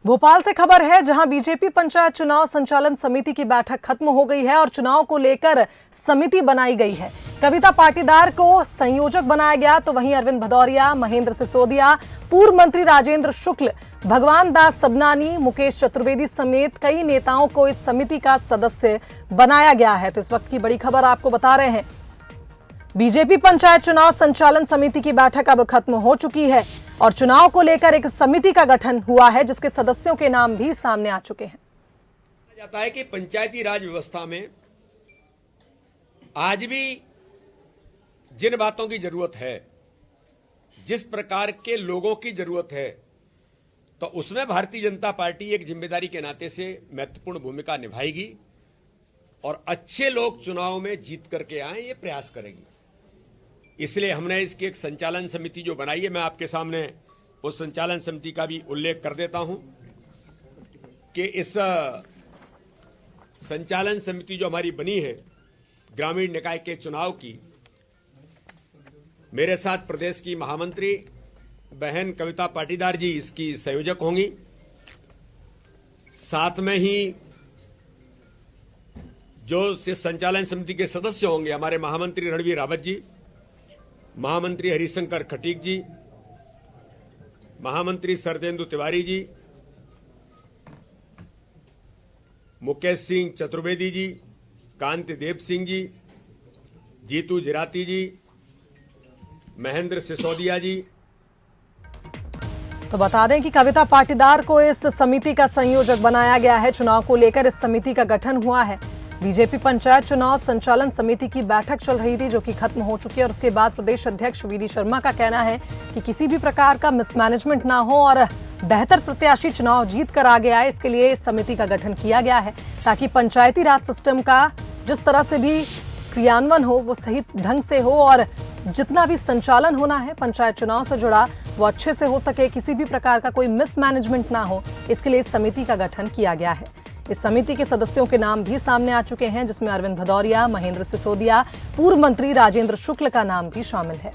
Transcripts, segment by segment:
भोपाल से खबर है, जहां बीजेपी पंचायत चुनाव संचालन समिति की बैठक खत्म हो गई है और चुनाव को लेकर समिति बनाई गई है। कविता पाटीदार को संयोजक बनाया गया, तो वहीं अरविंद भदौरिया, महेंद्र सिसोदिया, पूर्व मंत्री राजेंद्र शुक्ल, भगवान दास सबनानी, मुकेश चतुर्वेदी समेत कई नेताओं को इस समिति का सदस्य बनाया गया है। तो इस वक्त की बड़ी खबर आपको बता रहे हैं। बीजेपी पंचायत चुनाव संचालन समिति की बैठक अब खत्म हो चुकी है और चुनाव को लेकर एक समिति का गठन हुआ है, जिसके सदस्यों के नाम भी सामने आ चुके हैं। जाता है कि पंचायती राज व्यवस्था में आज भी जिन बातों की जरूरत है, जिस प्रकार के लोगों की जरूरत है, तो उसमें भारतीय जनता पार्टी एक जिम्मेदारी के नाते से महत्वपूर्ण भूमिका निभाएगी और अच्छे लोग चुनाव में जीत करके आए, ये प्रयास करेगी। इसलिए हमने इसकी एक संचालन समिति जो बनाई है, मैं आपके सामने उस संचालन समिति का भी उल्लेख कर देता हूं कि इस संचालन समिति जो हमारी बनी है ग्रामीण निकाय के चुनाव की, मेरे साथ प्रदेश की महामंत्री बहन कविता पाटीदार जी इसकी संयोजक होंगी। साथ में ही जो इस संचालन समिति के सदस्य होंगे, हमारे महामंत्री रणवीर रावत जी, महामंत्री हरिशंकर खटीक जी, महामंत्री शरदेंदु तिवारी जी, मुकेश सिंह चतुर्वेदी जी, कांति देव सिंह जी, जीतू जिराती जी, महेंद्र सिसोदिया जी। तो बता दें कि कविता पाटीदार को इस समिति का संयोजक बनाया गया है। चुनाव को लेकर इस समिति का गठन हुआ है। बीजेपी पंचायत चुनाव संचालन समिति की बैठक चल रही थी, जो कि खत्म हो चुकी है और उसके बाद प्रदेश अध्यक्ष वीडी शर्मा का कहना है कि किसी भी प्रकार का मिसमैनेजमेंट ना हो और बेहतर प्रत्याशी चुनाव जीत कर आगे आए, इसके लिए इस समिति का गठन किया गया है, ताकि पंचायती राज सिस्टम का जिस तरह से भी क्रियान्वयन हो वो सही ढंग से हो और जितना भी संचालन होना है पंचायत चुनाव से जुड़ा वो अच्छे से हो सके, किसी भी प्रकार का कोई मिसमैनेजमेंट ना हो, इसके लिए इस समिति का गठन किया गया है। इस समिति के सदस्यों के नाम भी सामने आ चुके हैं, जिसमें अरविंद भदौरिया, महेंद्र सिसोदिया, पूर्व मंत्री राजेंद्र शुक्ल का नाम भी शामिल है।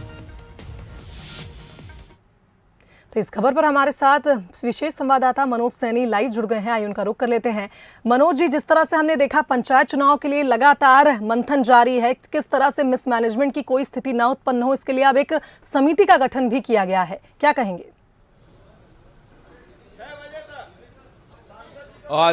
तो इस खबर पर हमारे साथ विशेष संवाददाता मनोज सैनी लाइव जुड़ गए हैं। आइए उनका रुख कर लेते हैं। मनोज जी, जिस तरह से हमने देखा पंचायत चुनाव के लिए लगातार मंथन जारी है, किस तरह से मिसमैनेजमेंट की कोई स्थिति न उत्पन्न हो, इसके लिए अब एक समिति का गठन भी किया गया है, क्या कहेंगे?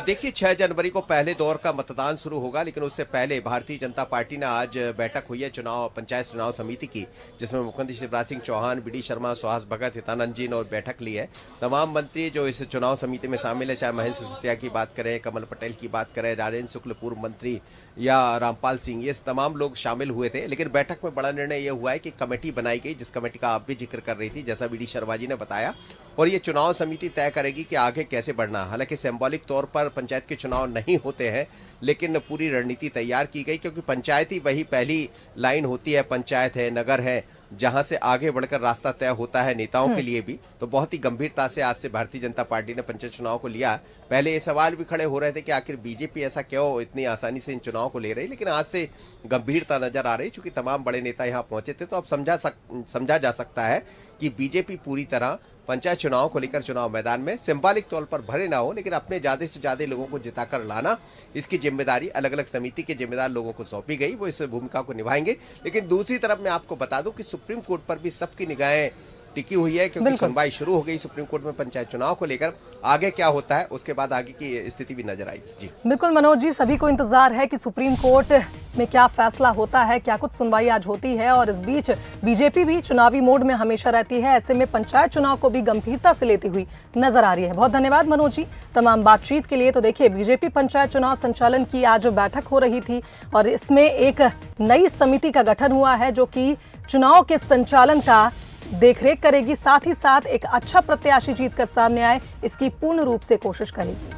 देखिए 6 जनवरी को पहले दौर का मतदान शुरू होगा, लेकिन उससे पहले भारतीय जनता पार्टी ने आज बैठक हुई है पंचायत चुनाव समिति की, जिसमें मुख्यमंत्री शिवराज सिंह चौहान, वीडी शर्मा, सुहास भगत, हितानंद जी ने बैठक ली है। तमाम मंत्री जो इस चुनाव समिति में शामिल है, चाहे महेंद्र सिसोदिया की बात करें, कमल पटेल की बात करें, राजेंद्र शुक्ल पूर्व मंत्री या रामपाल सिंह, ये तमाम लोग शामिल हुए थे। लेकिन बैठक में बड़ा निर्णय यह हुआ है कि कमेटी बनाई गई, जिस कमेटी का आप भी जिक्र कर रही थी, जैसा वीडी शर्मा जी ने बताया, और ये चुनाव समिति तय करेगी कि आगे कैसे बढ़ना। हालांकि सिंबॉलिक तौर पर पंचायत के चुनाव नहीं होते हैं, लेकिन पूरी रणनीति तैयार की गई, क्योंकि पंचायती वही पहली लाइन होती है, पंचायत है, नगर है, जहां से आगे बढ़कर रास्ता तय होता है नेताओं के लिए भी। तो बहुत ही गंभीरता से आज से भारतीय जनता पार्टी ने पंचायत चुनाव को लिया। पहले ये सवाल भी खड़े हो रहे थे कि आखिर बीजेपी ऐसा क्यों इतनी आसानी से इन चुनाव को ले रही, लेकिन आज से गंभीरता नजर आ रही, क्योंकि तमाम बड़े नेता यहाँ पहुंचे थे। तो अब समझा जा सकता है कि बीजेपी पूरी तरह पंचायत चुनाव को लेकर चुनाव मैदान में सिंबॉलिक तौर पर भरे ना हो, लेकिन अपने ज्यादा से ज्यादा लोगों को जिताकर लाना, इसकी जिम्मेदारी अलग अलग समिति के जिम्मेदार लोगों को सौंपी गई, वो इस भूमिका को निभाएंगे। लेकिन दूसरी तरफ मैं आपको बता दूं कि सुप्रीम कोर्ट पर भी सबकी निगाहें टिकी हुई है, क्योंकि सुनवाई शुरू हो गई सुप्रीम कोर्ट में पंचायत चुनाव को लेकर। आगे क्या होता है उसके बाद आगे की स्थिति भी नजर आएगी। जी बिल्कुल मनोज जी, सभी को इंतजार है कि सुप्रीम कोर्ट में क्या फैसला होता है, क्या कुछ सुनवाई आज होती है, और इस बीच बीजेपी भी चुनावी मोड में हमेशा रहती है, ऐसे में पंचायत चुनाव को भी गंभीरता से लेती हुई नजर आ रही है। बहुत धन्यवाद मनोज जी तमाम बातचीत के लिए। तो देखिए, बीजेपी पंचायत चुनाव संचालन की आज बैठक हो रही थी और इसमें एक नई समिति का गठन हुआ है, जो कि चुनाव के संचालन का देखरेख करेगी, साथ ही साथ एक अच्छा प्रत्याशी जीतकर सामने आए, इसकी पूर्ण रूप से कोशिश करेगी।